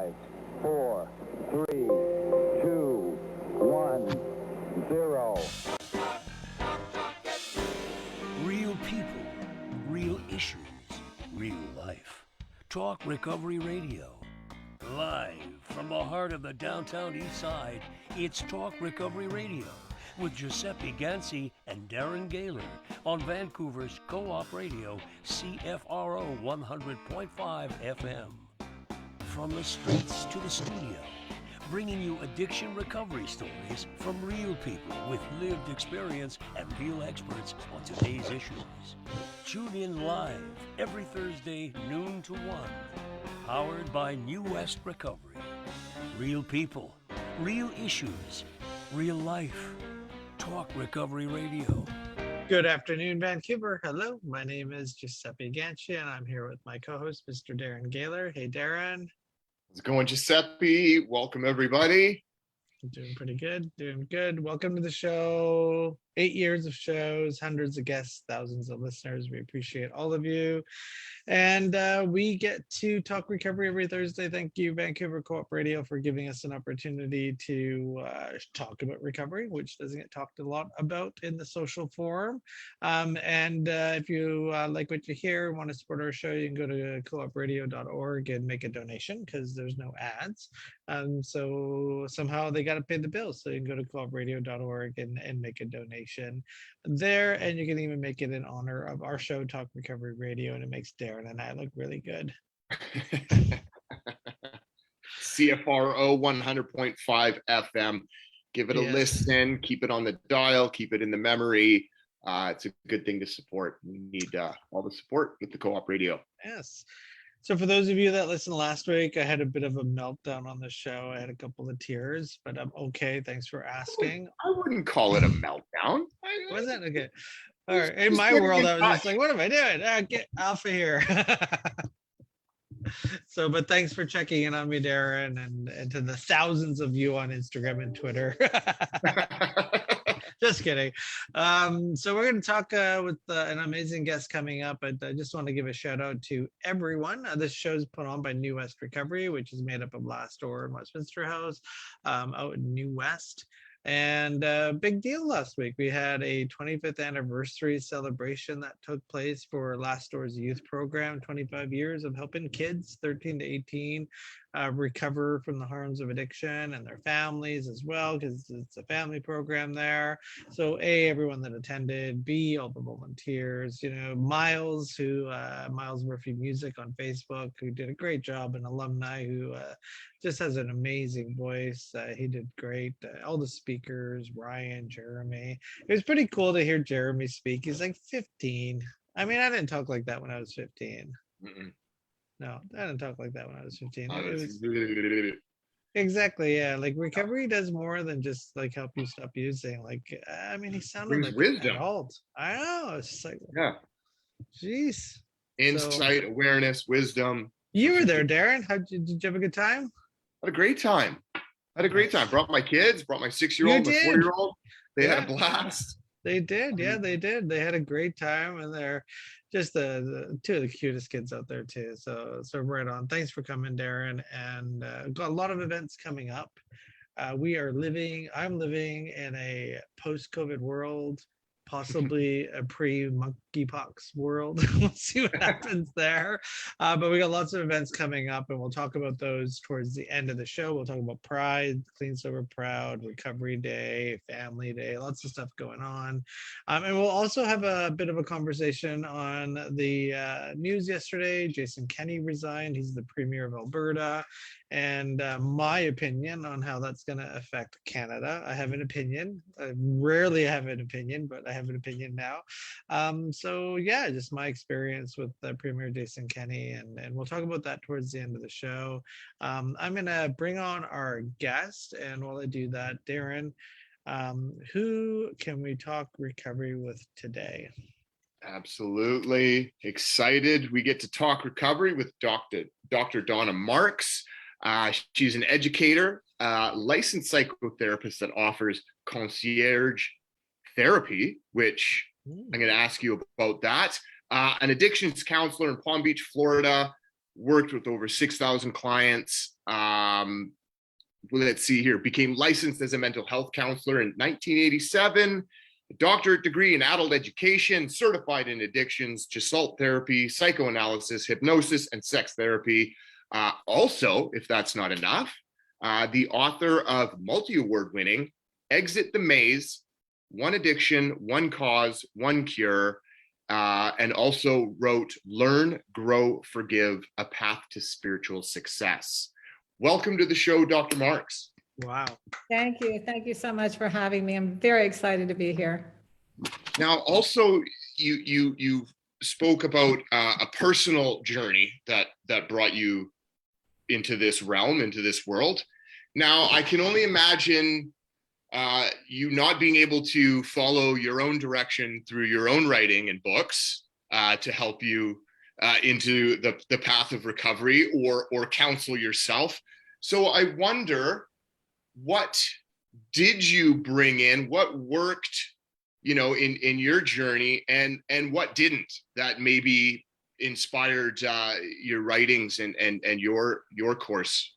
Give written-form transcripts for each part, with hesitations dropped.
5, 4, 3, 2, 1, 0. Real people, real issues, real life. Talk Recovery Radio. Live from the heart of the downtown east side, it's Talk Recovery Radio with Giuseppe Ganci and Darren Gaylor on Vancouver's Co-op Radio, CFRO 100.5 FM. From the streets to the studio, bringing you addiction recovery stories from real people with lived experience and real experts on today's issues. Tune in live every Thursday, noon to 1. Powered by New West Recovery. Real people, real issues, real life. Talk Recovery Radio. Good afternoon, Vancouver. Hello, my name is Giuseppe Ganci, and I'm here with my co-host, Mr. Darren Gaylor. Hey, Darren. How's it going, Giuseppe? Welcome, everybody. Doing pretty good, doing good. Welcome to the show. 8 years of shows, hundreds of guests, thousands of listeners. We appreciate all of you. And we get to talk recovery every Thursday. Thank you, Vancouver Co-op Radio, for giving us an opportunity to talk about recovery, which doesn't get talked a lot about in the social forum. If you like what you hear, want to support our show, you can go to coopradio.org and make a donation because there's no ads. So somehow they got to pay the bills. So you can go to coopradio.org and make a donation there. And you can even make it in honor of our show, Talk Recovery Radio, and it makes Darren and I look really good. CFRO 100.5 FM. Give it a listen. Keep it on the dial. Keep it in the memory. It's a good thing to support. We need all the support with the Co-op Radio. Yes. So for those of you that listened last week, I had a bit of a meltdown on the show. I had a couple of tears, but I'm okay. Thanks for asking. I wouldn't call it a meltdown. Was it? Okay. All right. In my world, I was just like, what am I doing? Get off of here. So, but thanks for checking in on me, Darren, and to the thousands of you on Instagram and Twitter. Just kidding. So we're going to talk with an amazing guest coming up, but I just want to give a shout out to everyone. This show is put on by New West Recovery, which is made up of Last Door and Westminster House out in New West. And big deal last week. We had a 25th anniversary celebration that took place for Last Door's youth program, 25 years of helping kids 13 to 18 recover from the harms of addiction and their families as well, because it's a family program there. So A, everyone that attended, B, all the volunteers, Miles, Miles Murphy Music on Facebook, who did a great job, an alumni who just has an amazing voice. He did great. All the speakers, Ryan, Jeremy. It was pretty cool to hear Jeremy speak. He's like 15. I mean, I didn't talk like that when I was 15. Mm-mm. No, I didn't talk like that when I was 15. Exactly, yeah. Like recovery does more than just like help you stop using. Like, I mean, he sounded like wisdom. an adult. I know. It's just like, yeah. Jeez. Insight, awareness, wisdom. You were there, Darren. Did you have a good time? Had a great time. Brought my kids, brought my 6-year-old, my 4-year-old. They had a blast. They did. Yeah, they did. They had a great time, and they're just the two of the cutest kids out there too. So right on. Thanks for coming, Darren. And got a lot of events coming up. I'm living in a post-COVID world, possibly a pre-monkeypox world. We'll see what happens there. But we got lots of events coming up, and we'll talk about those towards the end of the show. We'll talk about Pride, Clean Sober Proud, Recovery Day, Family Day, lots of stuff going on. And we'll also have a bit of a conversation on the news yesterday. Jason Kenney resigned. He's the Premier of Alberta. And my opinion on how that's going to affect Canada. I have an opinion. I rarely have an opinion, but I have an opinion now. So yeah, just my experience with Premier Jason Kenney, and we'll talk about that towards the end of the show. I'm going to bring on our guest, and while I do that, Darren, who can we talk recovery with today? Absolutely excited. We get to talk recovery with Dr. Donna Marks. She's an educator, licensed psychotherapist that offers concierge therapy, which I'm going to ask you about that. An addictions counselor in Palm Beach, Florida. worked with over 6,000 clients. Let's see here, became licensed as a mental health counselor in 1987, a doctorate degree in adult education, certified in addictions, gestalt therapy, psychoanalysis, hypnosis, and sex therapy. Also, if that's not enough, the author of multi-award winning Exit the Maze, One Addiction, One Cause, One Cure, and also wrote Learn, Grow, Forgive, A Path to Spiritual Success. Welcome to the show, Dr. Marks. Wow. Thank you. Thank you so much for having me. I'm very excited to be here. Now, also, you spoke about a personal journey that brought you into this realm, into this world. Now, I can only imagine you not being able to follow your own direction through your own writing and books to help you into the path of recovery or counsel yourself. So I wonder, what did you bring in? What worked, in your journey, and what didn't, that maybe inspired your writings and your course?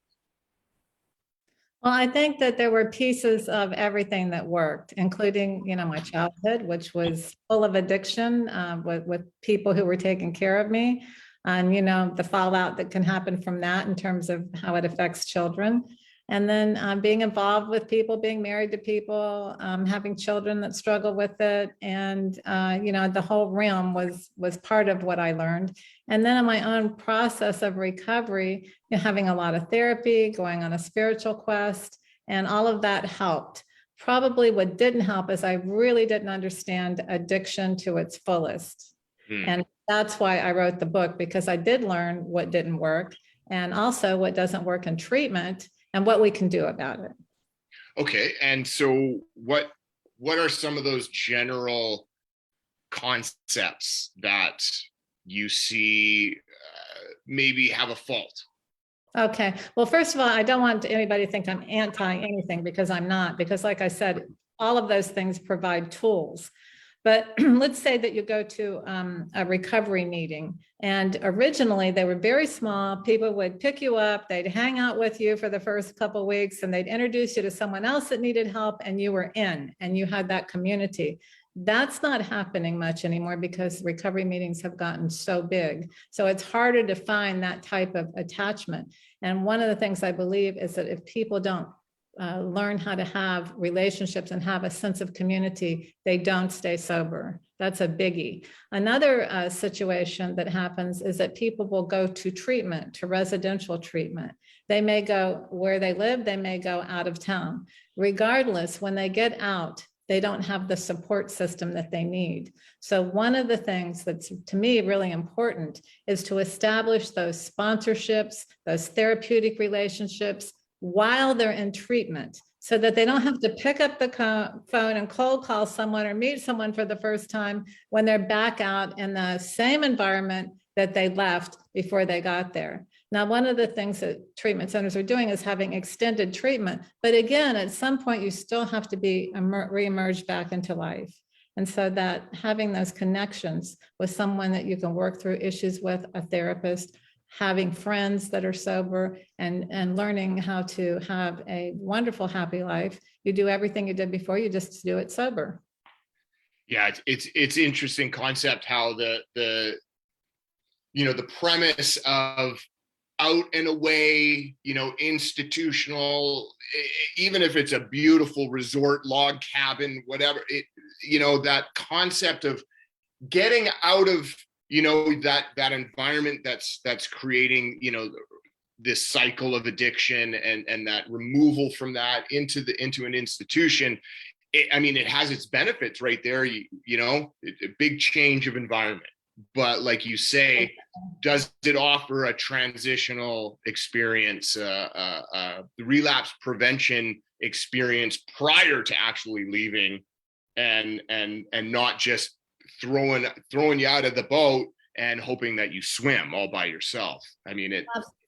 Well, I think that there were pieces of everything that worked, including, my childhood, which was full of addiction with people who were taking care of me, and, the fallout that can happen from that in terms of how it affects children. And then being involved with people, being married to people, having children that struggle with it. And, the whole realm was part of what I learned. And then in my own process of recovery, having a lot of therapy, going on a spiritual quest, and all of that helped. Probably what didn't help is I really didn't understand addiction to its fullest. And that's why I wrote the book, because I did learn what didn't work, and also what doesn't work in treatment, and what we can do about it. Okay, and so what are some of those general concepts that you see maybe have a fault? Okay, well, first of all, I don't want anybody to think I'm anti anything, because I'm not, because like I said, all of those things provide tools. But let's say that you go to a recovery meeting, and originally they were very small. People would pick you up, they'd hang out with you for the first couple of weeks, and they'd introduce you to someone else that needed help, and you were in, and you had that community. That's not happening much anymore, because recovery meetings have gotten so big. So it's harder to find that type of attachment. And one of the things I believe is that if people don't learn how to have relationships and have a sense of community, they don't stay sober. That's a biggie. Another situation that happens is that people will go to treatment, to residential treatment. They may go where they live, they may go out of town. Regardless, when they get out, they don't have the support system that they need. So one of the things that's, to me, really important is to establish those sponsorships, those therapeutic relationships, while they're in treatment, so that they don't have to pick up the phone and cold call someone or meet someone for the first time when they're back out in the same environment that they left before they got there. Now, one of the things that treatment centers are doing is having extended treatment. But again, at some point, you still have to be re-emerged back into life. And so that having those connections with someone that you can work through issues with, a therapist, having friends that are sober, and learning how to have a wonderful, happy life. You do everything you did before, you just do it sober. Yeah, it's interesting concept how the premise of out and away, institutional, even if it's a beautiful resort, log cabin, whatever, that concept of getting out of that environment that's creating this cycle of addiction, and that removal from that into an institution. It has its benefits right there, a big change of environment. But like you say, does it offer a transitional experience, the relapse prevention experience prior to actually leaving, and not just throwing you out of the boat and hoping that you swim all by yourself?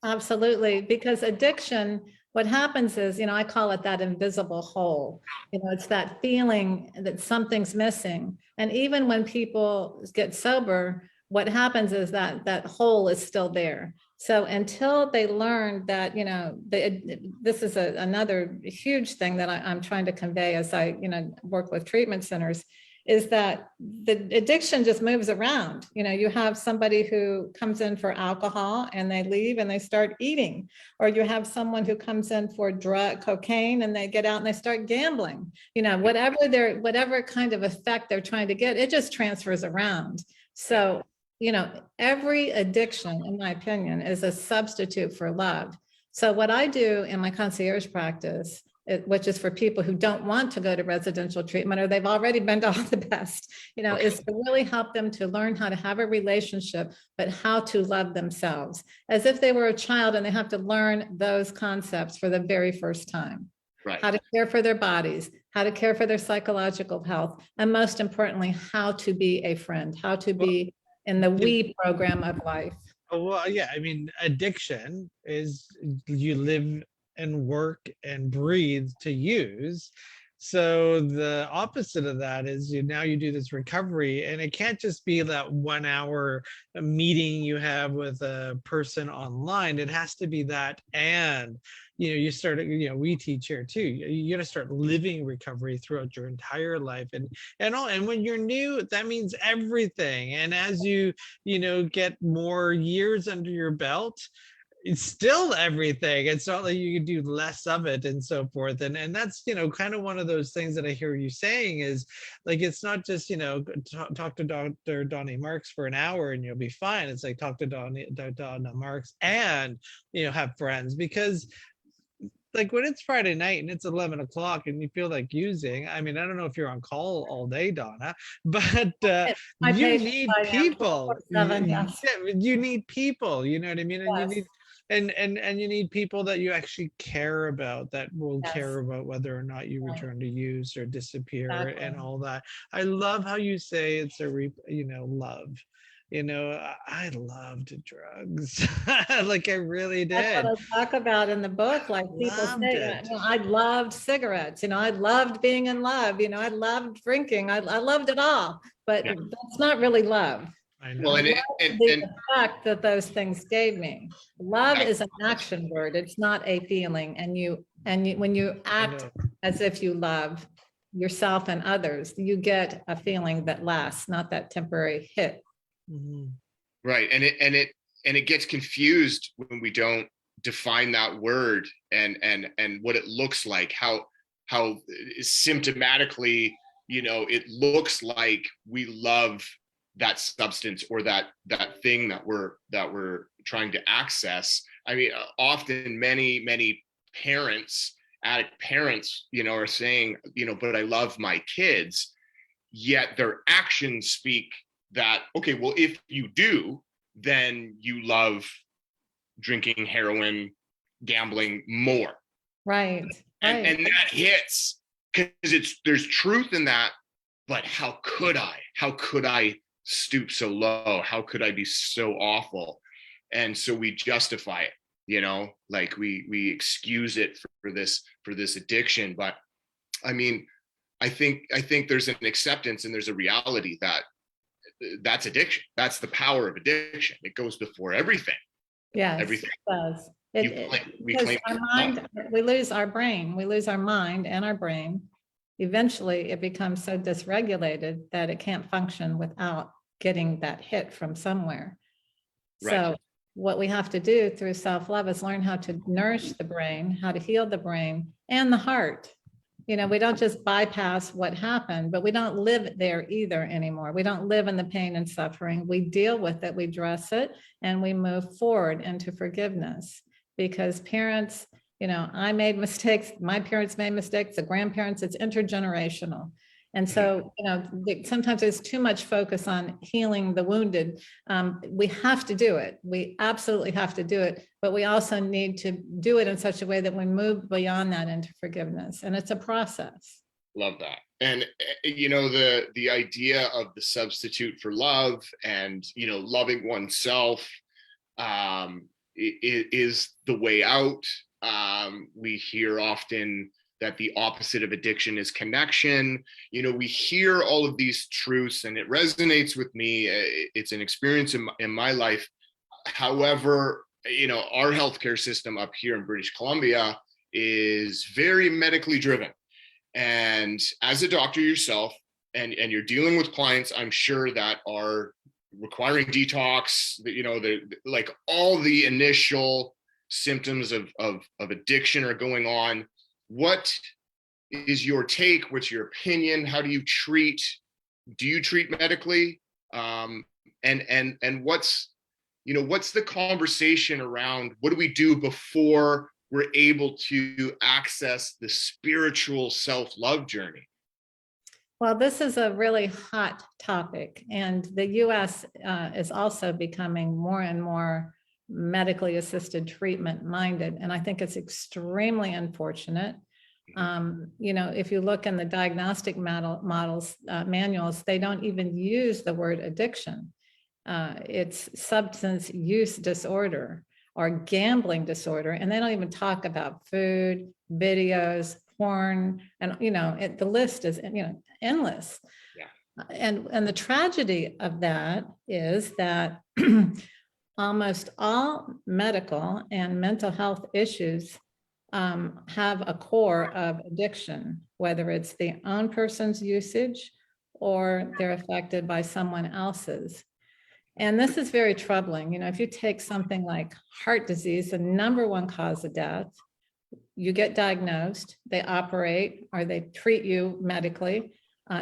Absolutely, because addiction, what happens is, I call it that invisible hole. It's that feeling that something's missing. And even when people get sober, what happens is that hole is still there. So until they learn that, this is another huge thing that I'm trying to convey as I, work with treatment centers, is that the addiction just moves around. You have somebody who comes in for alcohol and they leave and they start eating, or you have someone who comes in for cocaine and they get out and they start gambling. Whatever kind of effect they're trying to get, it just transfers around. So, every addiction, in my opinion, is a substitute for love. So what I do in my concierge practice, which is for people who don't want to go to residential treatment, or they've already been to all the best, is to really help them to learn how to have a relationship, but how to love themselves as if they were a child, and they have to learn those concepts for the very first time. Right. How to care for their bodies, how to care for their psychological health, and most importantly, how to be a friend, how to be in the we program of life. Well, yeah, I mean, addiction is you live and work and breathe to use. So the opposite of that is now you do this recovery, and it can't just be that 1 hour meeting you have with a person online. It has to be that, and you start, we teach here too. You got to start living recovery throughout your entire life, and when you're new, that means everything. And as you get more years under your belt, it's still everything. It's not like you can do less of it and so forth. And that's, kind of one of those things that I hear you saying is like, it's not just, talk to Dr. Donna Marks for an hour and you'll be fine. It's like, talk to Donna Marks and, have friends, because like when it's Friday night and it's 11 o'clock and you feel like using, I mean, I don't know if you're on call all day, Donna, but you need people. You need people, you know what I mean? And you need, and you need people that you actually care about, that will care about whether or not you return to use or disappear and all that. I love how you say it's a love. I loved drugs. Like I really did. That's what I talk about in the book. Like people say, I loved cigarettes. I loved being in love. I loved drinking. I loved it all. But that's not really love. I know. Well, and the effect that those things gave me. Love is an action word. It's not a feeling. And when you act as if you love yourself and others, you get a feeling that lasts, not that temporary hit. Mm-hmm. Right. And it gets confused when we don't define that word and what it looks like, how symptomatically, it looks like we love that substance or that thing that we're trying to access. I mean, often many parents, addict parents, are saying, but I love my kids, yet their actions speak that, okay, well, if you do, then you love drinking, heroin, gambling more. Right. And that hits because there's truth in that, but how could I stoop so low? How could I be so awful? And so we justify it, like we excuse it for this addiction. But I mean, I think there's an acceptance and there's a reality that's addiction. That's the power of addiction. It goes before everything. Yeah, everything. It does. Because our mind, we lose our brain. We lose our mind and our brain. Eventually, it becomes so dysregulated that it can't function without getting that hit from somewhere. Right. So what we have to do through self-love is learn how to nourish the brain, how to heal the brain and the heart. We don't just bypass what happened, but we don't live there either anymore. We don't live in the pain and suffering. We deal with it, we address it, and we move forward into forgiveness. Because parents, I made mistakes, my parents made mistakes, the grandparents, it's intergenerational. And so, sometimes there's too much focus on healing the wounded. We have to do it. We absolutely have to do it, but we also need to do it in such a way that we move beyond that into forgiveness. And it's a process. Love that. And, the idea of the substitute for love and, loving oneself is the way out. We hear often that the opposite of addiction is connection. We hear all of these truths and it resonates with me. It's an experience in my life. However, our healthcare system up here in British Columbia is very medically driven. And as a doctor yourself, and you're dealing with clients, I'm sure, that are requiring detox, like all the initial symptoms of addiction are going on. What is your take? What's your opinion? How do you treat medically? And what's the conversation around what do we do before we're able to access the spiritual self-love journey? Well, this is a really hot topic, and the US is also becoming more and more medically assisted treatment minded. And I think it's extremely unfortunate. If you look in the diagnostic manuals, they don't even use the word addiction. It's substance use disorder or gambling disorder. And they don't even talk about food, videos, porn, and, the list is, endless. Yeah. And the tragedy of that is that almost all medical and mental health issues have a core of addiction, whether it's the own person's usage or they're affected by someone else's. And this is very troubling. If you take something like heart disease, the number one cause of death, you get diagnosed, they operate or they treat you medically.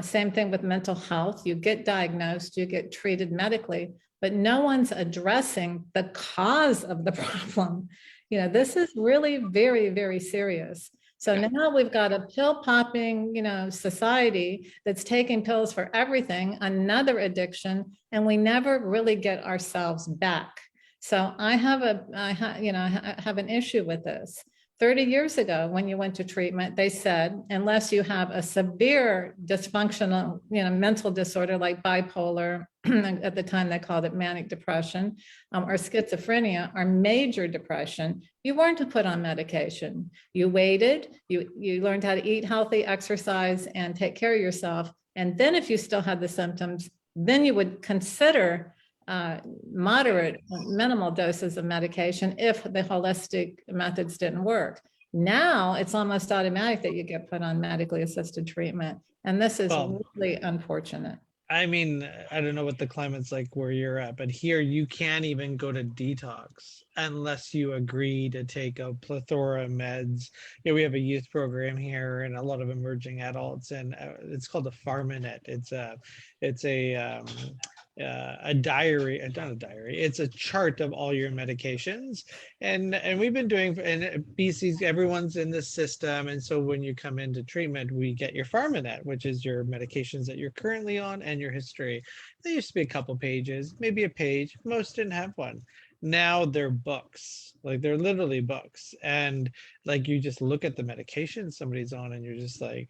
Same thing with mental health. You get diagnosed, you get treated medically, but no one's addressing the cause of the problem. This is really very, very serious. So now we've got a pill popping, society that's taking pills for everything, another addiction, and we never really get ourselves back. So I have an issue with this. 30 years ago, when you went to treatment, they said, unless you have a severe dysfunctional, mental disorder like bipolar, at the time they called it manic depression, or schizophrenia, or major depression, you weren't to put on medication. You waited, you learned how to eat healthy, exercise, and take care of yourself. And then if you still had the symptoms, then you would consider moderate, minimal doses of medication if the holistic methods didn't work. Now it's almost automatic that you get put on medically assisted treatment. And this is really unfortunate. I mean, I don't know what the climate's like where you're at, but here you can't even go to detox unless you agree to take a plethora of meds. We have a youth program here and a lot of emerging adults, and it's called a Pharmanet. It's a diary, not a diary. It's a chart of all your medications, and we've been doing, and BC's, everyone's in this system, and so when you come into treatment, we get your Pharmanet, which is your medications that you're currently on and your history. There used to be a couple pages, maybe a page. Most didn't have one. Now they're books, like they're literally books, and like you just look at the medication somebody's on and you're just like,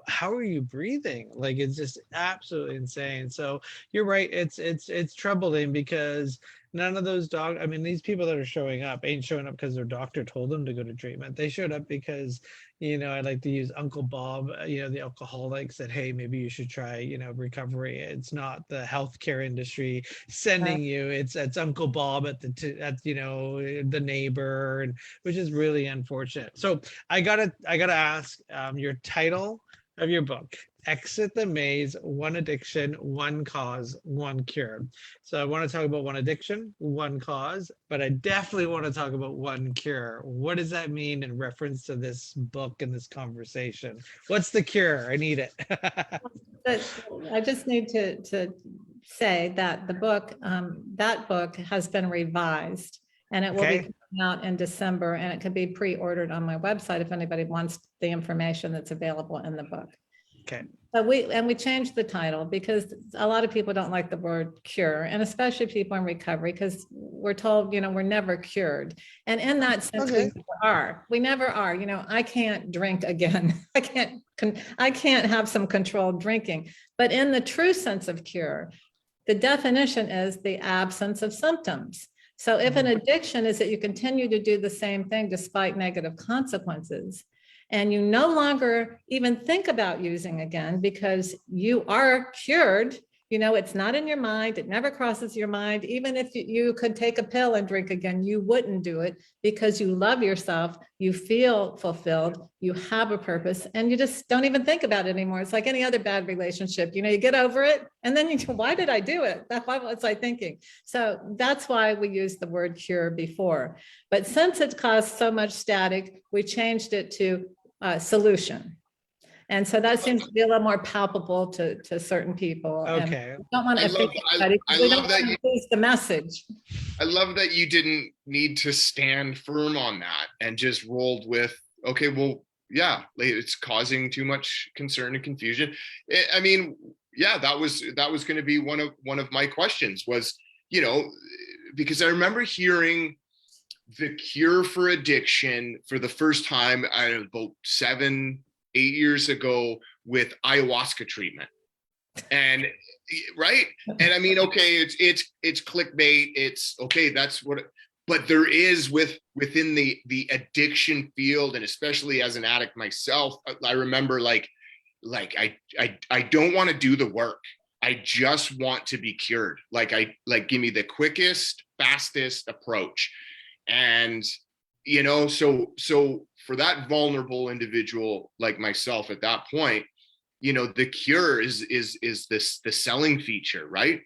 how are you breathing? Like, it's just absolutely insane. So you're right, it's troubling because none of those these people that are showing up ain't showing up because their doctor told them to go to treatment. They showed up because, I like to use Uncle Bob, the alcoholic said, hey, maybe you should try, recovery. It's not the healthcare industry sending you, it's Uncle Bob at the neighbor, and which is really unfortunate. So I gotta ask, your title of your book, Exit the Maze: One Addiction, One Cause, One Cure. So I want to talk about one addiction, one cause, but I definitely want to talk about one cure. What does that mean in reference to this book and this conversation? What's the cure? I need it. I just need to say that the book, has been revised, and it will be coming out in December, and it can be pre-ordered on my website if anybody wants the information that's available in the book. Okay. So we changed the title because a lot of people don't like the word cure, and especially people in recovery, because we're told, we're never cured. And in that sense, we never are. I can't drink again. I can't have some controlled drinking. But in the true sense of cure, the definition is the absence of symptoms. So if an addiction is that you continue to do the same thing despite negative consequences, and you no longer even think about using again because you are cured, You know, it's not in your mind. It never crosses your mind. Even if you could take a pill and drink again, you wouldn't do it because you love yourself. You feel fulfilled. You have a purpose, and you just don't even think about it anymore. It's like any other bad relationship. You know, you get over it, and then you go, why did I do it? Why was I thinking? So that's why we used the word cure before. But since it caused so much static, we changed it to solution. And so that seems to be a little more palpable to certain people. Okay. And we don't want to offend anybody, I we love don't that want to lose the message. I love that you didn't need to stand firm on that and just rolled with, okay, well, yeah, it's causing too much concern and confusion. I mean, yeah, that was going to be one of my questions was, you know, because I remember hearing the cure for addiction for the first time about 7-8 years ago with ayahuasca treatment. And right. And I mean, okay, it's clickbait. It's okay. That's what, but there is within the addiction field, and especially as an addict myself, I remember like I don't want to do the work. I just want to be cured. Like give me the quickest, fastest approach. And, you know, so for that vulnerable individual like myself at that point, you know, the cure is this the selling feature, right?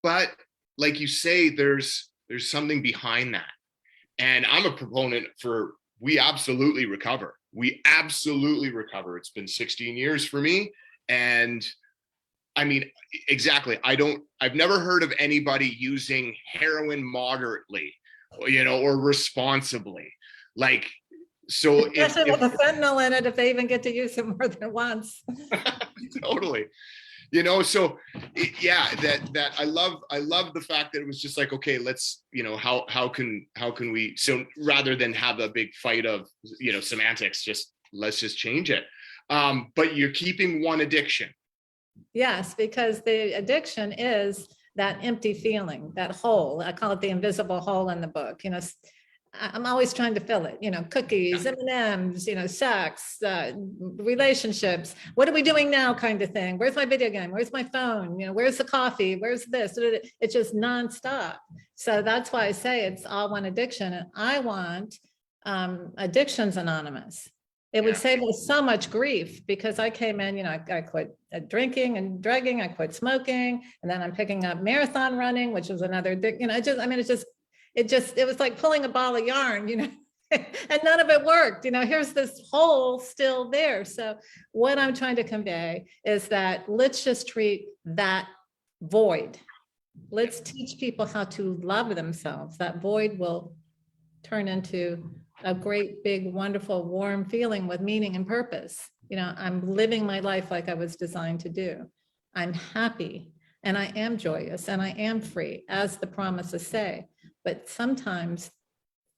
But like you say, there's something behind that. And I'm a proponent for we absolutely recover. We absolutely recover. It's been 16 years for me. And I mean, exactly. I've never heard of anybody using heroin moderately, you know, or responsibly. Like, so especially with the fentanyl in it, if they even get to use it more than once. Totally. You know, so yeah, that I love the fact that it was just like, okay, let's, you know, how can we, so rather than have a big fight of, you know, semantics, let's just change it. But you're keeping one addiction. Yes, because the addiction is that empty feeling, that hole. I call it the invisible hole in the book. You know, I'm always trying to fill it, you know, cookies, M&Ms, you know, sex, relationships. What are we doing now kind of thing? Where's my video game? Where's my phone? You know, where's the coffee? Where's this? It's just nonstop. So that's why I say it's all one addiction. And I want Addictions Anonymous. It would save us so much grief because I came in, you know, I quit drinking and drugging, I quit smoking, and then I'm picking up marathon running, which was another, you know, it was like pulling a ball of yarn, you know, and none of it worked. You know, here's this hole still there. So what I'm trying to convey is that let's just treat that void. Let's teach people how to love themselves. That void will turn into a great, big, wonderful, warm feeling with meaning and purpose. You know, I'm living my life like I was designed to do. I'm happy and I am joyous and I am free, as the promises say. But sometimes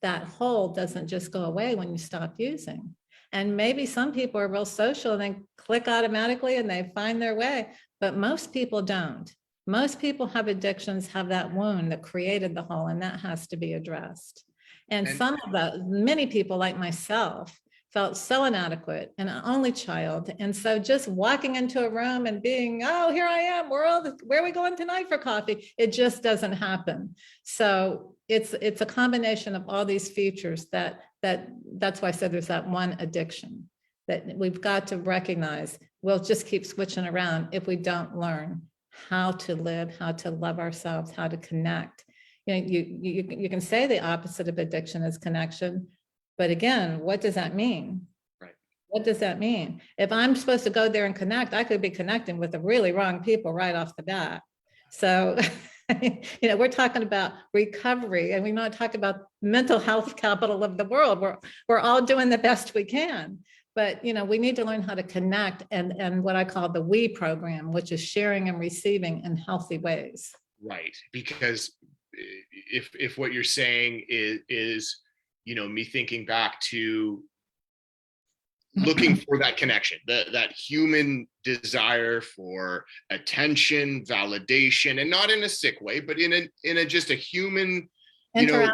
that hole doesn't just go away when you stop using. And maybe some people are real social and they click automatically and they find their way, but most people don't. Most people have addictions, have that wound that created the hole, and that has to be addressed. And many people like myself felt so inadequate and an only child. And so just walking into a room and being, oh, here I am, world, where are we going tonight for coffee? It just doesn't happen. So it's a combination of all these features that's why I said there's that one addiction that we've got to recognize. We'll just keep switching around if we don't learn how to live, how to love ourselves, how to connect. You know, you can say the opposite of addiction is connection, but again, what does that mean? Right. What does that mean? If I'm supposed to go there and connect, I could be connecting with the really wrong people right off the bat. So, you know, we're talking about recovery, and we're not talking about mental health capital of the world. We're all doing the best we can, but you know, we need to learn how to connect and what I call the we program, which is sharing and receiving in healthy ways. Right, because if what you're saying is, you know, me thinking back to looking for that connection, that human desire for attention, validation, and not in a sick way, but in a just a human, you know,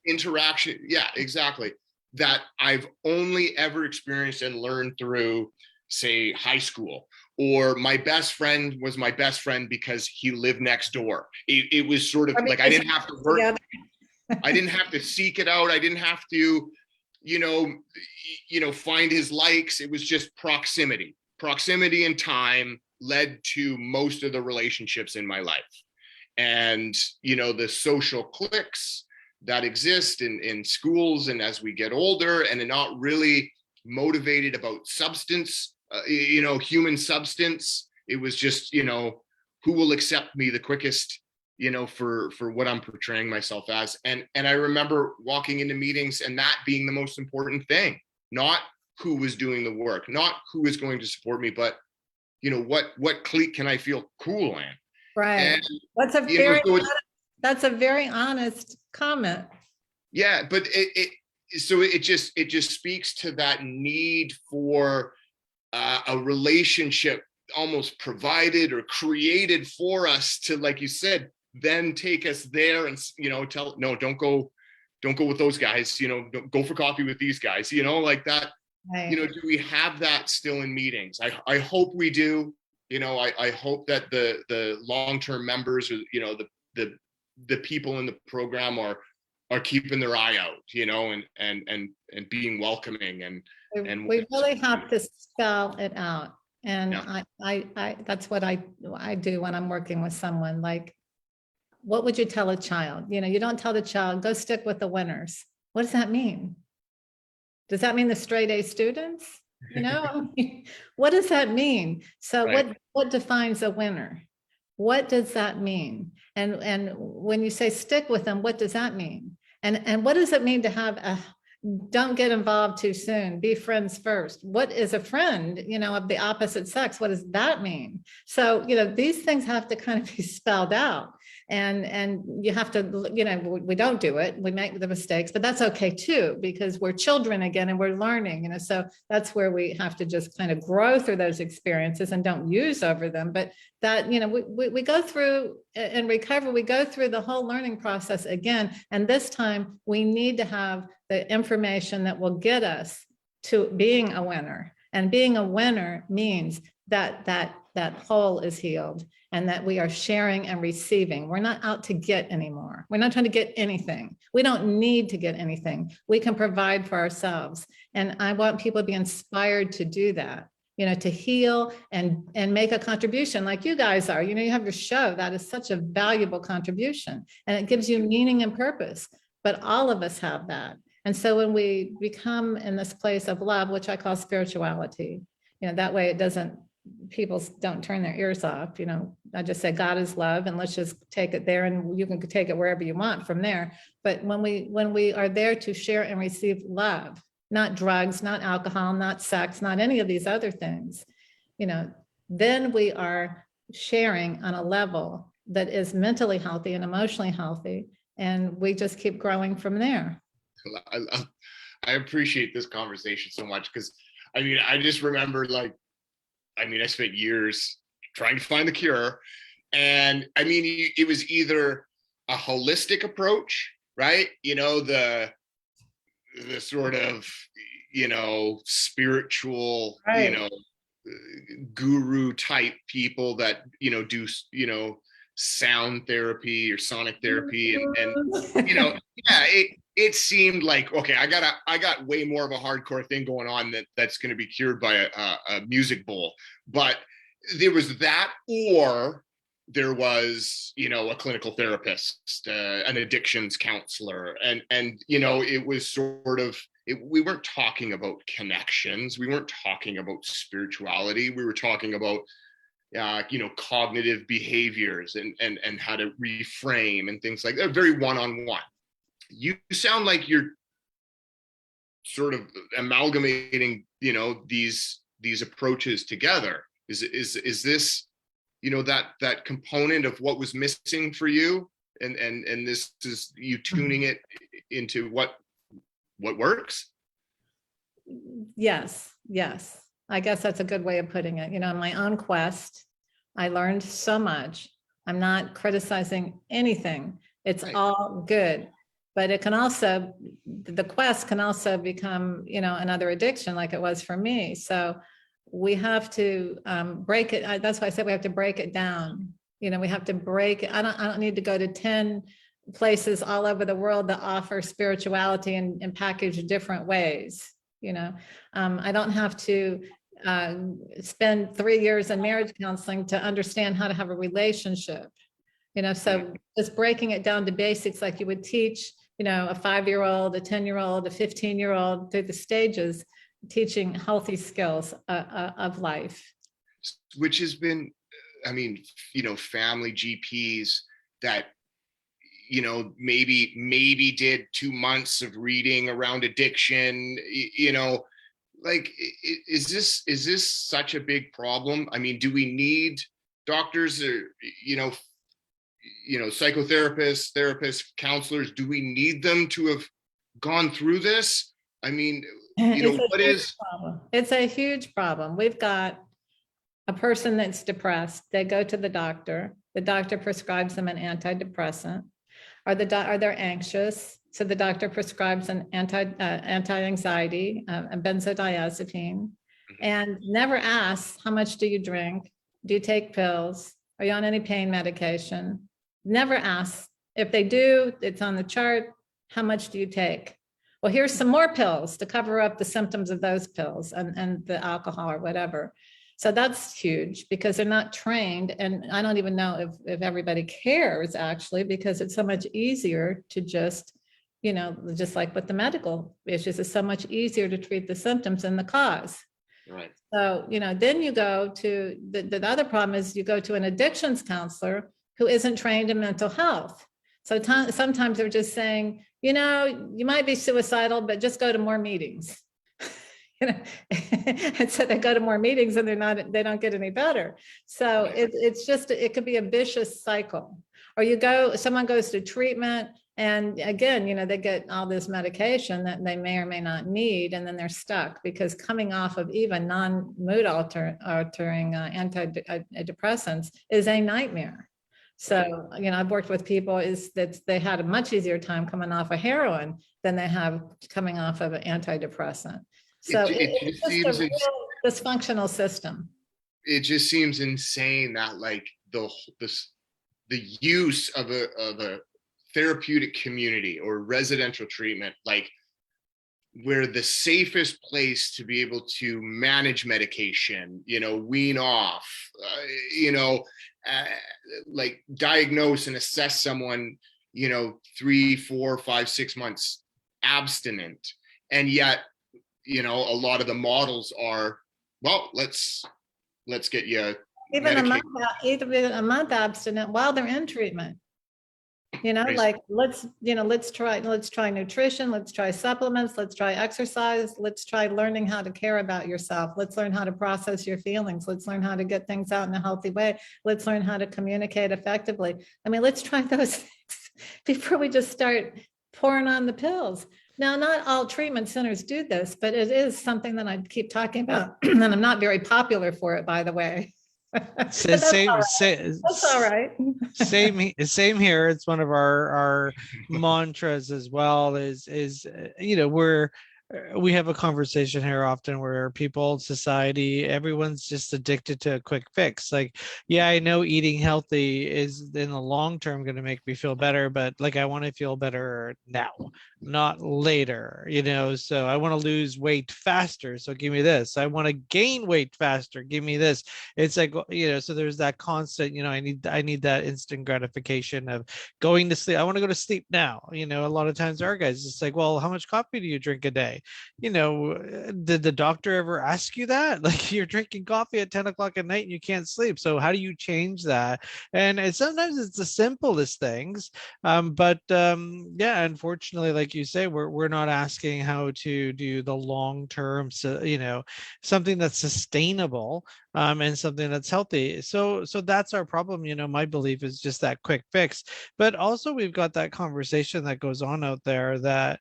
interaction. Yeah, exactly. That I've only ever experienced and learned through, say, high school or my best friend was my best friend because he lived next door. It was sort of like I didn't have to work. Together. I didn't have to seek it out. I didn't have to, find his likes. It was just proximity. Proximity and time led to most of the relationships in my life. And, the social cliques that exist in schools and as we get older, and are not really motivated about substance, human substance. It was just, who will accept me the quickest, for what I'm portraying myself as. And I remember walking into meetings and that being the most important thing, not who was doing the work, not who is going to support me, but, what clique can I feel cool in? Right. And, That's a very honest comment. Yeah, but it just speaks to that need for a relationship almost provided or created for us to, like you said, then take us there and don't go with those guys, don't go for coffee with these guys, like that. Right. Do we have that still in meetings? I hope we do. I hope that the long-term members, or the people in the program are keeping their eye out, and being welcoming and we really have to spell it out. And Yeah. I that's what I do when I'm working with someone. Like, what would you tell a child? You don't tell the child, go stick with the winners. What does that mean? Does that mean the straight A students? What does that mean? So Right. what defines a winner? What does that mean? And when you say stick with them, what does that mean? And what does it mean to have don't get involved too soon, be friends first? What is a friend, of the opposite sex? What does that mean? So, these things have to kind of be spelled out. And you have to, we don't do it. We make the mistakes, but that's okay too, because we're children again and we're learning, so that's where we have to just kind of grow through those experiences and don't use over them. But that, we go through in recovery, we go through the whole learning process again. And this time we need to have the information that will get us to being a winner. And being a winner means that hole is healed and that we are sharing and receiving. We're not out to get anymore. We're not trying to get anything. We don't need to get anything. We can provide for ourselves. And I want people to be inspired to do that, to heal and make a contribution like you guys are. You have your show. That is such a valuable contribution and it gives you meaning and purpose. But all of us have that. And so when we become in this place of love, which I call spirituality, that way people don't turn their ears off. I just say God is love and let's just take it there, and you can take it wherever you want from there. But when we are there to share and receive love, not drugs, not alcohol, not sex, not any of these other things, then we are sharing on a level that is mentally healthy and emotionally healthy. And we just keep growing from there. I appreciate this conversation so much because I just remember I spent years trying to find the cure. And it was either a holistic approach, right? The sort of, spiritual, Right. Guru type people that, do, sound therapy or sonic therapy. And yeah, it seemed like, okay, I got way more of a hardcore thing going on that's going to be cured by a music bowl. But there was that, or there was, a clinical therapist, an addictions counselor. And it was sort of, we weren't talking about connections. We weren't talking about spirituality. We were talking about, cognitive behaviors and how to reframe and things like that. Very one-on-one. You sound like you're sort of amalgamating, these approaches together. Is this, that component of what was missing for you, and this is you tuning it into what works? Yes. I guess that's a good way of putting it. On my own quest, I learned so much. I'm not criticizing anything. It's Right. all good. But it can also, the quest can also become, another addiction like it was for me. So we have to break it. That's why I said we have to break it down. You know, we have to break it. I don't need to go to 10 places all over the world that offer spirituality and package different ways. You know, I don't have to spend 3 years in marriage counseling to understand how to have a relationship. You know, so just breaking it down to basics, like you would teach, you know, a 5-year-old, a 10-year-old, a 15-year-old through the stages, teaching healthy skills of life. Which has been, I mean, you know, family GPs that, you know, maybe did 2 months of reading around addiction, you know, like, is this such a big problem? I mean, do we need doctors or, you know, psychotherapists, therapists, counselors? Do we need them to have gone through this? I mean, you know, what is? It's a huge problem. We've got a person that's depressed. They go to the doctor prescribes them an antidepressant. Are they anxious? So the doctor prescribes an anti-anxiety, a benzodiazepine, and never asks, how much do you drink? Do you take pills? Are you on any pain medication? Never asks. If they do, it's on the chart. How much do you take? Well, here's some more pills to cover up the symptoms of those pills and the alcohol or whatever. So that's huge because they're not trained. And I don't even know if everybody cares, actually, because it's so much easier to just, you know, just like with the medical issues, it's so much easier to treat the symptoms than the cause. Right. So, you know, then you go to the other problem is you go to an addictions counselor who isn't trained in mental health. So sometimes they're just saying, you know, you might be suicidal, but just go to more meetings. You know, and so they go to more meetings and they don't get any better. So it's just, it could be a vicious cycle. Or someone goes to treatment and again, you know, they get all this medication that they may or may not need, and then they're stuck because coming off of even non-mood altering antidepressants is a nightmare. So, you know, I've worked with people that they had a much easier time coming off of heroin than they have coming off of an antidepressant. So it's just a real dysfunctional system. It just seems insane that like the use of a therapeutic community or residential treatment, like where the safest place to be able to manage medication, you know, wean off, you know, like diagnose and assess someone, you know, 3, 4, 5, 6 months abstinent. And yet, you know, a lot of the models are, well, let's get you even a month abstinent while they're in treatment. You know, like let's try nutrition, let's try supplements, let's try exercise, let's try learning how to care about yourself. Let's learn how to process your feelings. Let's learn how to get things out in a healthy way. Let's learn how to communicate effectively. I mean, let's try those things before we just start pouring on the pills. Now, not all treatment centers do this, but it is something that I keep talking about, and I'm not very popular for it, by the way. That's all right. Same here. It's one of our mantras as well. Is you know, we have a conversation here often where people, society, everyone's just addicted to a quick fix. Like, yeah, I know eating healthy is in the long term going to make me feel better, but like I want to feel better now, not later, you know. So I want to lose weight faster, so give me this. I want to gain weight faster, give me this. It's like, you know, so there's that constant, you know, I need that instant gratification of going to sleep. I want to go to sleep now. You know, a lot of times our guys, it's like, well, how much coffee do you drink a day? You know, did the doctor ever ask you that? Like, you're drinking coffee at 10 o'clock at night and you can't sleep. So how do you change that? And sometimes it's the simplest things. Yeah, unfortunately, like you say, we're not asking how to do the long-term, so, you know, something that's sustainable, and something that's healthy. So that's our problem. You know, my belief is just that quick fix. But also we've got that conversation that goes on out there that,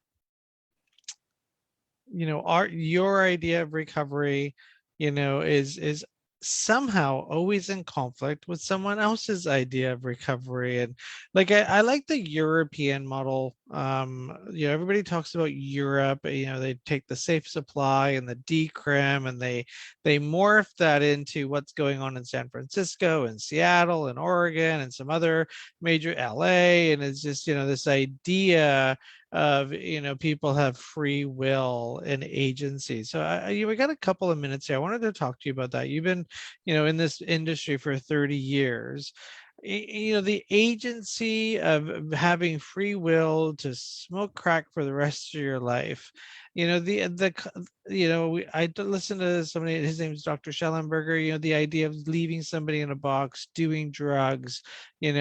you know, your idea of recovery, you know, is somehow always in conflict with someone else's idea of recovery. And like I like the European model. Everybody talks about Europe. They take the safe supply and the decrim, and they morph that into what's going on in San Francisco and Seattle and Oregon and some other major LA. And it's just, this idea of, people have free will and agency. So we got a couple of minutes here. I wanted to talk to you about that. You've been, in this industry for 30 years. The agency of having free will to smoke crack for the rest of your life. I listened to somebody, his name is Dr. Schellenberger, the idea of leaving somebody in a box, doing drugs,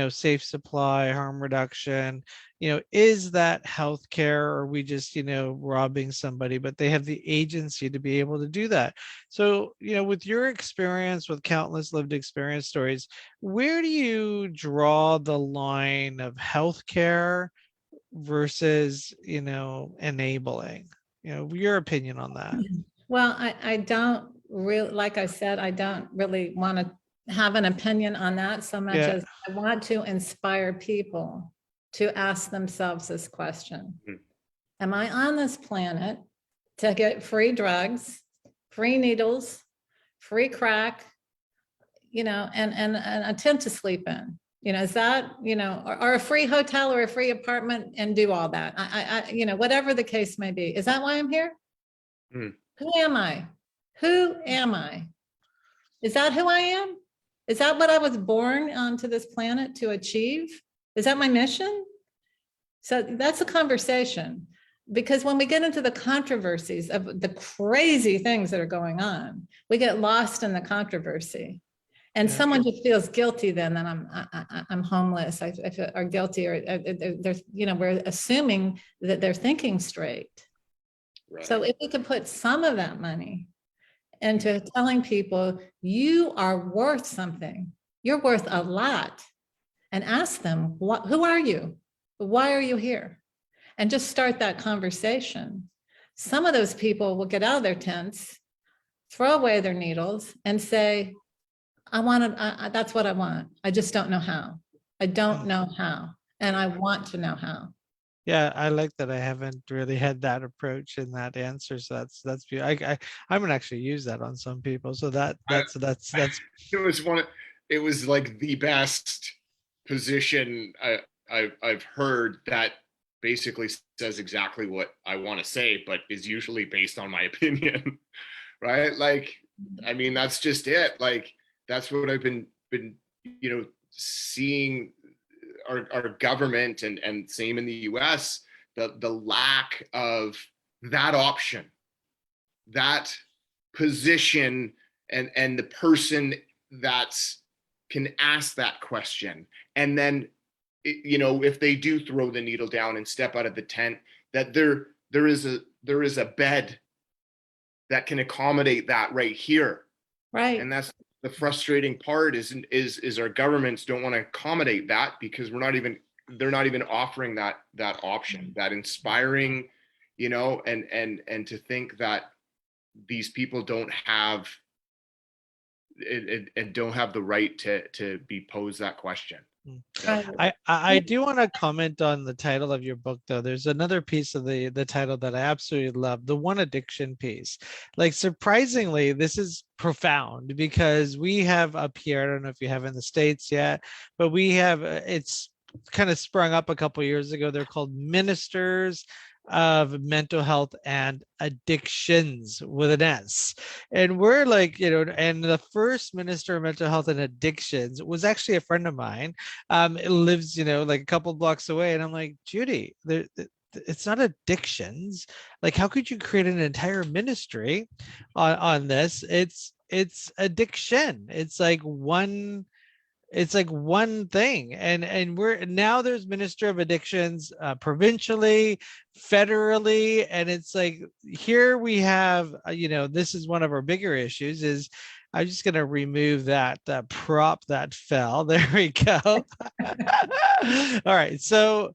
safe supply, harm reduction, is that healthcare, or are we just, robbing somebody? But they have the agency to be able to do that. So, with your experience, with countless lived experience stories, where do you draw the line of healthcare versus, enabling? Your opinion on that. Well, I don't really, like I said, I don't really want to have an opinion on that so much as I want to inspire people to ask themselves this question. Am I on this planet to get free drugs, free needles, free crack, and a tent to sleep in? Is that, or a free hotel or a free apartment and do all that? Whatever the case may be. Is that why I'm here? Who am I? Who am I? Is that who I am? Is that what I was born onto this planet to achieve? Is that my mission? So that's a conversation, because when we get into the controversies of the crazy things that are going on, we get lost in the controversy. And someone just feels guilty then that I'm homeless, I feel, or guilty, or there's, we're assuming that they're thinking straight. Right. So if we could put some of that money into telling people, you are worth something, you're worth a lot, and ask them, who are you? Why are you here? And just start that conversation. Some of those people will get out of their tents, throw away their needles, and say, that's what I want. I just don't know how. I don't know how. And I want to know how. Yeah, I like that. I haven't really had that approach in that answer. So that's beautiful. I'm gonna actually use that on some people. So that's it was like the best position I've heard that basically says exactly what I want to say, but is usually based on my opinion. Right? Like, I mean, that's just it. Like, that's what I've been seeing our government and same in the US, the lack of that option, that position, and the person that's can ask that question. And then, if they do throw the needle down and step out of the tent, that there is a bed that can accommodate that right here. Right. And that's the frustrating part is our governments don't want to accommodate that, because they're not even offering that option, that inspiring, and to think that these people don't have the right to be posed that question. I do want to comment on the title of your book, though. There's another piece of the title that I absolutely love, the one addiction piece. Like, surprisingly, this is profound, because we have up here, I don't know if you have in the States yet, but we have, it's kind of sprung up a couple of years ago. They're called ministers of mental health and addictions with an S. And we're like, and the first minister of mental health and addictions was actually a friend of mine. It lives, like a couple blocks away. And I'm like, Judy, it's not addictions. Like, how could you create an entire ministry on this? It's addiction. It's like one thing. And there's minister of addictions provincially, federally, and it's like, here we have, this is one of our bigger issues. Is I'm just going to remove that prop that fell. There we go. All right. So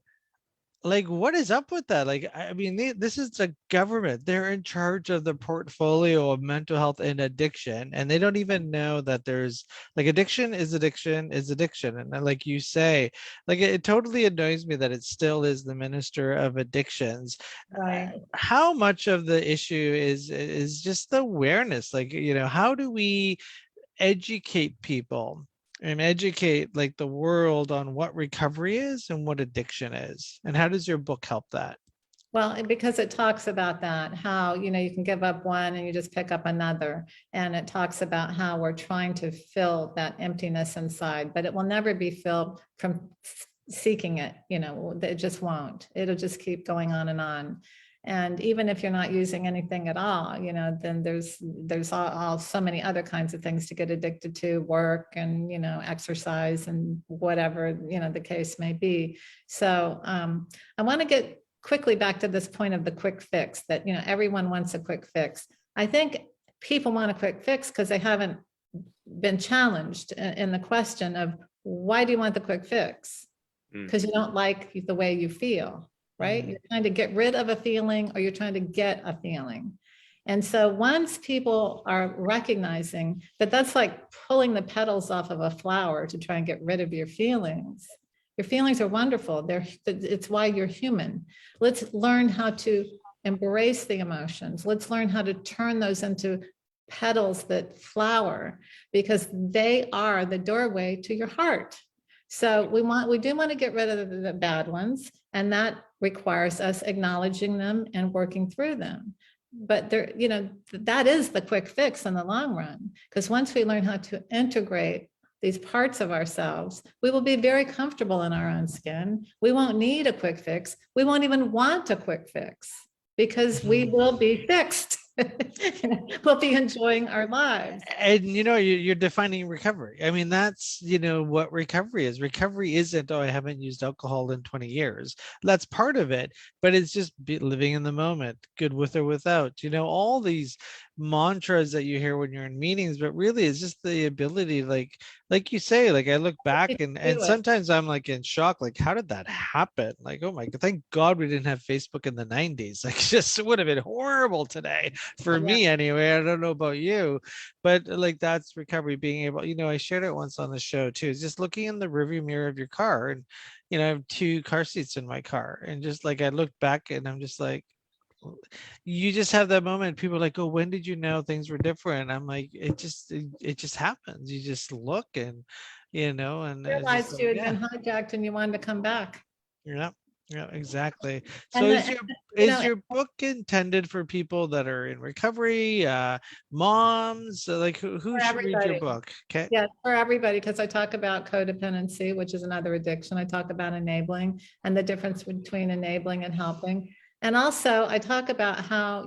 like what is up with that? Like I mean this is the government, they're in charge of the portfolio of mental health and addiction, and they don't even know that there's like addiction is addiction is addiction. And then, like you say, like it totally annoys me that it still is the minister of addictions. Right. How much of the issue is just the awareness, like how do we educate people and educate like the world on what recovery is and what addiction is, and how does your book help that? Well, because it talks about that, how, you can give up one and you just pick up another. And it talks about how we're trying to fill that emptiness inside, but it will never be filled from seeking it, it just won't. It'll just keep going on and on. And even if you're not using anything at all, then there's all so many other kinds of things to get addicted to, work and, exercise and whatever, the case may be. So I want to get quickly back to this point of the quick fix, that everyone wants a quick fix. I think people want a quick fix because they haven't been challenged in the question of, why do you want the quick fix? Because you don't like the way you feel, right? You're trying to get rid of a feeling, or you're trying to get a feeling. And so once people are recognizing that that's like pulling the petals off of a flower to try and get rid of your feelings. Your feelings are wonderful. It's why you're human. Let's learn how to embrace the emotions. Let's learn how to turn those into petals that flower, because they are the doorway to your heart. So we do want to get rid of the bad ones, and that requires us acknowledging them and working through them. But that is the quick fix in the long run, because once we learn how to integrate these parts of ourselves, we will be very comfortable in our own skin. We won't need a quick fix. We won't even want a quick fix, because we will be fixed. We'll be enjoying our lives. And you're defining recovery. I mean, that's what recovery is. Recovery isn't, oh, I haven't used alcohol in 20 years. That's part of it, but it's just living in the moment, good with or without, all these mantras that you hear when you're in meetings, but really it's just the ability, like you say, like I look back and sometimes I'm like in shock, like how did that happen? Like, oh my God, thank God we didn't have Facebook in the 90s. Like just it would have been horrible today for me anyway. I don't know about you, but like that's recovery, being able, I shared it once on the show too, is just looking in the rearview mirror of your car, and I have 2 car seats in my car, and just like I look back and I'm just like, you just have that moment. People are like, oh, when did you know things were different? I'm like, it just happens. You just look and and Realized you had been hijacked and you wanted to come back. yeah, exactly. So is your book intended for people that are in recovery, moms, like who should read your book? Okay. Yeah, for everybody, because I talk about codependency, which is another addiction. I talk about enabling and the difference between enabling and helping. And also I talk about how,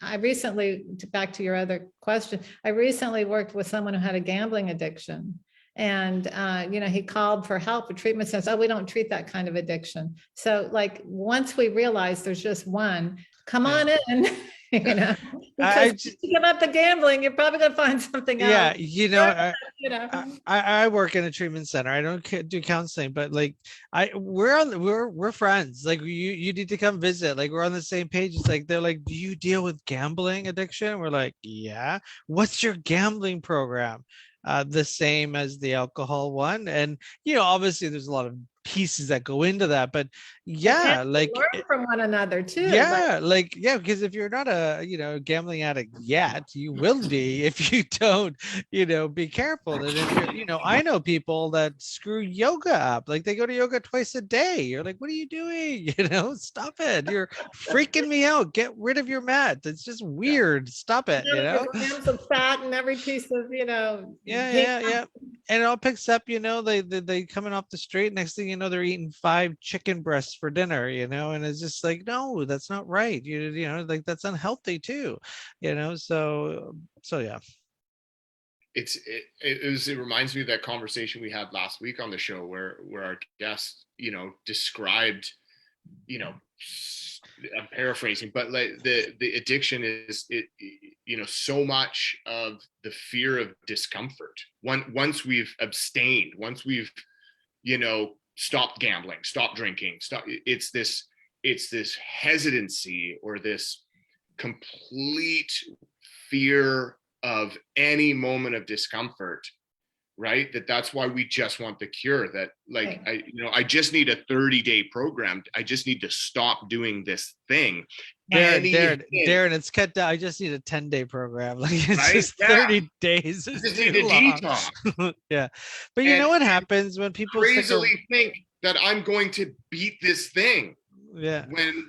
I recently, back to your other question, I recently worked with someone who had a gambling addiction. And, he called for help. A treatment says, oh, we don't treat that kind of addiction. So like, once we realize there's just one, come on in, because if you give up the gambling, you're probably going to find something else. I work in a treatment center. I don't do counseling, but like we're friends. Like you need to come visit. Like we're on the same page. It's like, they're like, do you deal with gambling addiction? We're like, yeah. What's your gambling program? The same as the alcohol one. And, obviously there's a lot of pieces that go into that, but like learn from one another too. Because if you're not a, gambling addict yet, you will be if you don't, be careful. And if you're, I know people that screw yoga up, like they go to yoga twice a day. You're like, what are you doing? Stop it. You're freaking me out. Get rid of your mat. It's just weird. Stop it. Grams of fat and every piece of, yeah. And it all picks up, they coming off the street. Next thing you know, they're eating 5 chicken breasts for dinner, and it's just like, no, that's not right. Like that's unhealthy too, so yeah. It reminds me of that conversation we had last week on the show where our guest, described, I'm paraphrasing, but like the addiction is so much of the fear of discomfort. Once we've abstained, once we've stop gambling, stop drinking, stop. It's this hesitancy or this complete fear of any moment of discomfort, right? That's why we just want the cure. That like, I just need a 30-day program. I just need to stop doing this thing. Darren, it's cut down. I just need a 10-day program. Like it's Right? just 30 days is just too need a long. detox. Yeah. But you know what happens when people crazily think that I'm going to beat this thing. Yeah.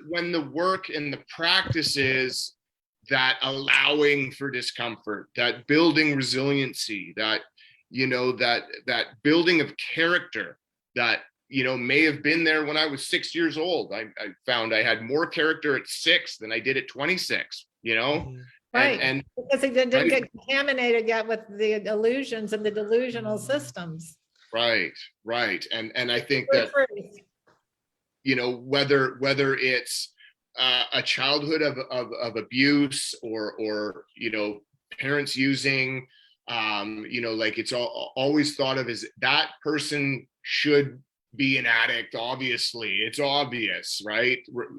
When the work and the practices that allowing for discomfort, that building resiliency, that that building of character that may have been there when I was 6 years old. I found I had more character at 6 than I did at 26. Right. And because it didn't get contaminated yet with the illusions and the delusional systems. Right. And I think that whether it's a childhood of abuse or parents using, like it's always thought of as that person should be an addict. Obviously, it's obvious, right?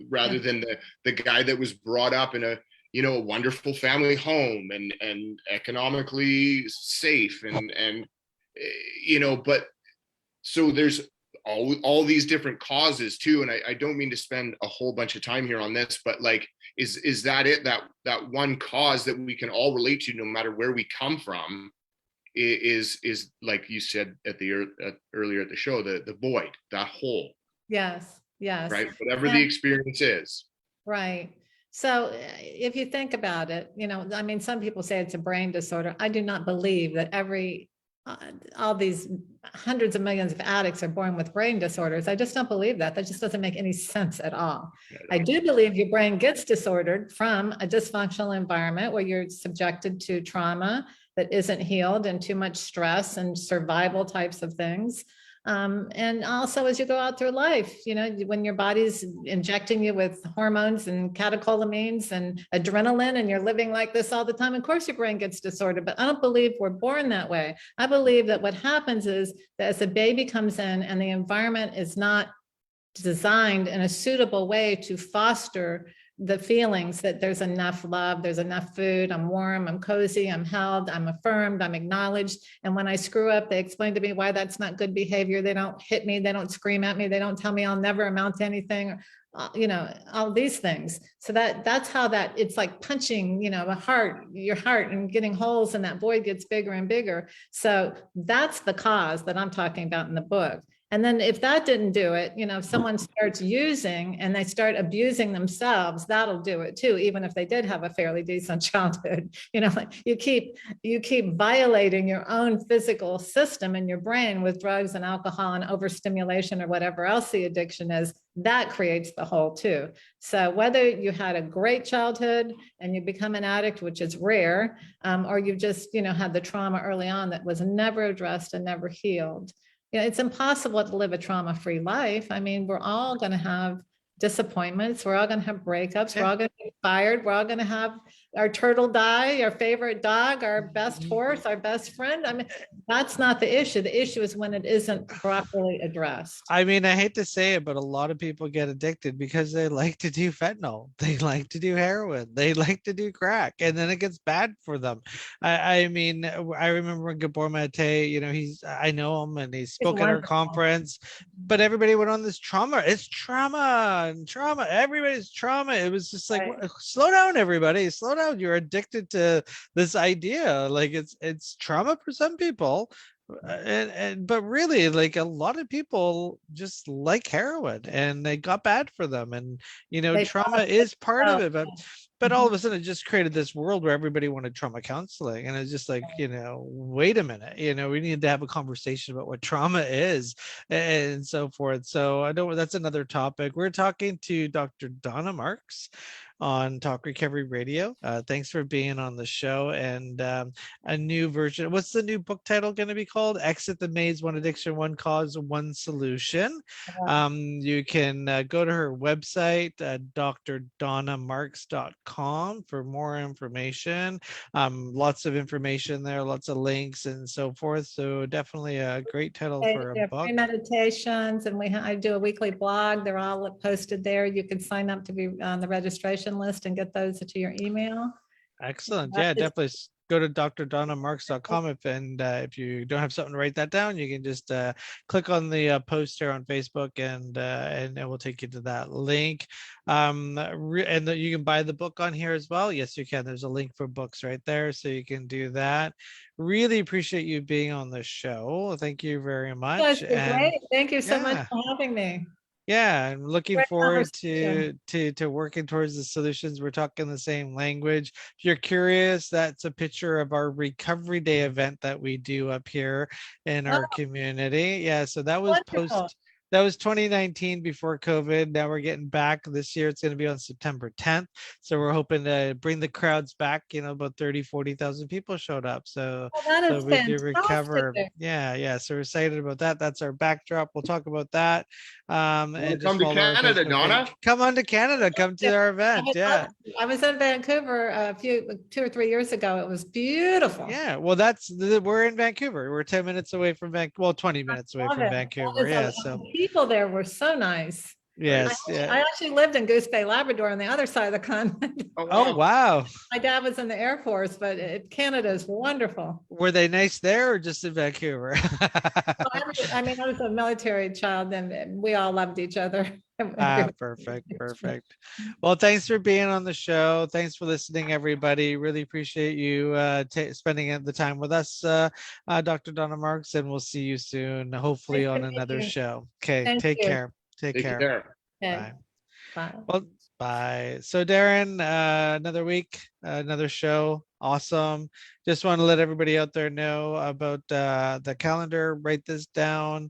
Rather than the guy that was brought up in a wonderful family home and economically safe and but so there's all these different causes too. And I don't mean to spend a whole bunch of time here on this, but like, is that it? That one cause that we can all relate to, no matter where we come from, is like you said earlier at the show, the void, that hole. Yes. Right. Whatever the experience is. Right. So if you think about it, I mean, some people say it's a brain disorder. I do not believe that all these hundreds of millions of addicts are born with brain disorders. I just don't believe that. That just doesn't make any sense at all. I do believe your brain gets disordered from a dysfunctional environment where you're subjected to trauma that isn't healed and too much stress and survival types of things. And also as you go out through life, when your body's injecting you with hormones and catecholamines and adrenaline and you're living like this all the time, of course your brain gets disordered, but I don't believe we're born that way. I believe that what happens is that as a baby comes in and the environment is not designed in a suitable way to foster the feelings that there's enough love, there's enough food, I'm warm, I'm cozy, I'm held, I'm affirmed, I'm acknowledged. And when I screw up, they explain to me why that's not good behavior. They don't hit me, they don't scream at me, they don't tell me I'll never amount to anything, all these things. So that's how it's like punching, your heart and getting holes and that void gets bigger and bigger. So that's the cause that I'm talking about in the book. And then if that didn't do it, if someone starts using and they start abusing themselves, that'll do it too, even if they did have a fairly decent childhood. Like you keep violating your own physical system in your brain with drugs and alcohol and overstimulation or whatever else the addiction is, that creates the hole too. So whether you had a great childhood and you become an addict, which is rare, or you just, had the trauma early on that was never addressed and never healed. It's impossible to live a trauma-free life. I mean, we're all going to have disappointments. We're all going to have breakups. We're all going to get fired. We're all going to have our turtle die, our favorite dog, our best horse, our best friend. I mean, that's not the issue. The issue is when it isn't properly addressed. I mean, I hate to say it, but a lot of people get addicted because they like to do fentanyl. They like to do heroin. They like to do crack, and then it gets bad for them. I mean, I remember when Gabor Mate, I know him and he spoke at our conference, but everybody went on this trauma. It's trauma and trauma. Everybody's trauma. It was just like, slow down, everybody. Slow down. You're addicted to this idea. Like it's trauma for some people. But really, like a lot of people just like heroin and they got bad for them. And, trauma is part of it. But all of a sudden it just created this world where everybody wanted trauma counseling. And it's just like, wait a minute, we need to have a conversation about what trauma is and so forth. So I know that's another topic. We're talking to Dr. Donna Marks. on Talk Recovery Radio. Thanks for being on the show. And a new version. What's the new book title going to be called? Exit the Maze: One Addiction, One Cause, One Solution. You can go to her website, drdonnamarks.com, for more information. Lots of information there, lots of links and so forth. So definitely a great title for a book. Free meditations, and I do a weekly blog. They're all posted there. You can sign up to be on the registration list and get those to your email. Excellent. Yeah, definitely go to drdonnamarks.com if you don't have something to write that down, you can just click on the post here on Facebook and it will take you to that link. And you can buy the book on here as well. Yes, you can. There's a link for books right there, so you can do that. Really appreciate you being on the show. Thank you very much. Great. Thank you so much for having me. Yeah, I'm looking forward to working towards the solutions. We're talking the same language. If you're curious, that's a picture of our Recovery Day event that we do up here in our community. Yeah, so that was that was 2019 before COVID. Now we're getting back. This year it's going to be on September 10th. So we're hoping to bring the crowds back. About 30,000-40,000 people showed up. So, that is we do recover. Yeah. So we're excited about that. That's our backdrop. We'll talk about that. And come to Canada, Donna. Come on to Canada. Come to our event. Yeah. I was in Vancouver 2 or 3 years ago. It was beautiful. Yeah. Well, we're in Vancouver. We're 10 minutes away from 20 minutes away from Vancouver. Yeah. So people there were so nice. Yes. I actually lived in Goose Bay, Labrador, on the other side of the continent. Oh, wow. My dad was in the Air Force, but Canada is wonderful. Were they nice there or just in Vancouver? I was a military child, and we all loved each other. Perfect. Well, thanks for being on the show. Thanks for listening, everybody. Really appreciate you spending the time with us, Dr. Donna Marks, and we'll see you soon, hopefully on another show. Okay, take care. Take care. Okay. Bye. Well, bye. So Darren, another week, another show. Awesome. Just want to let everybody out there know about the calendar. Write this down.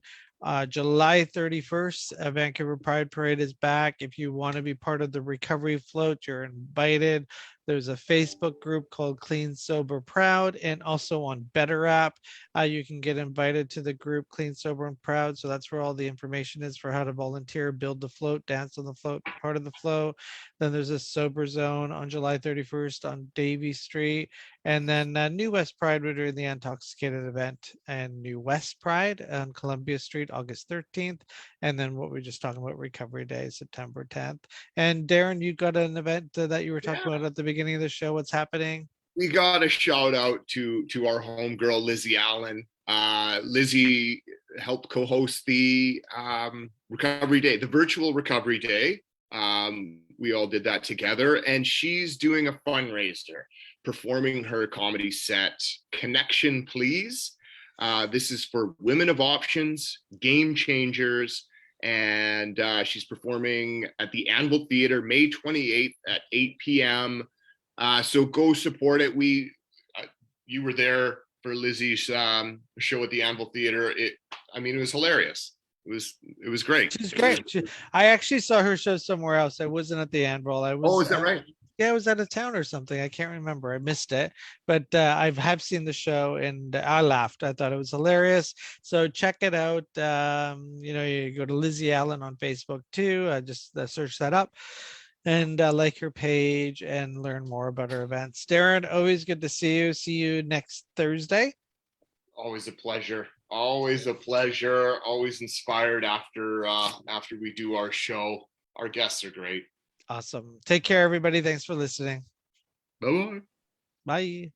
July 31st, Vancouver Pride Parade is back. If you want to be part of the recovery float, you're invited. There's a Facebook group called Clean, Sober, Proud, and also on Better App, you can get invited to the group Clean, Sober, and Proud. So that's where all the information is for how to volunteer, build the float, dance on the float, part of the float. Then there's a Sober Zone on July 31st on Davie Street. And then New West Pride, we're doing the Intoxicated event, and New West Pride on Columbia Street, August 13th. And then what we were just talking about, Recovery Day, September 10th. And Darren, you got an event that you were talking about at the beginning of the show. What's happening? We got a shout out to our homegirl, Lizzie Allen. Lizzie helped co-host the Recovery Day, the virtual Recovery Day. We all did that together, and she's doing a fundraiser, performing her comedy set, Connection Please. This is for women of options, game changers, and she's performing at the Anvil Theater May 28th at 8 p.m. So go support it. You were there for Lizzie's show at the Anvil Theater. It was hilarious. It was great. She's great. I actually saw her show somewhere else. I wasn't at the Anvil. Is that right? Yeah, I was out of town or something. I can't remember. I missed it, but I have seen the show and I laughed. I thought it was hilarious. So check it out. You go to Lizzie Allen on Facebook too. Just search that up and like her page and learn more about her events. Darren, always good to see you. See you next Thursday. Always a pleasure. Always a pleasure. Always inspired after we do our show. Our guests are great. Awesome. Take care, everybody. Thanks for listening. Bye-bye. Bye.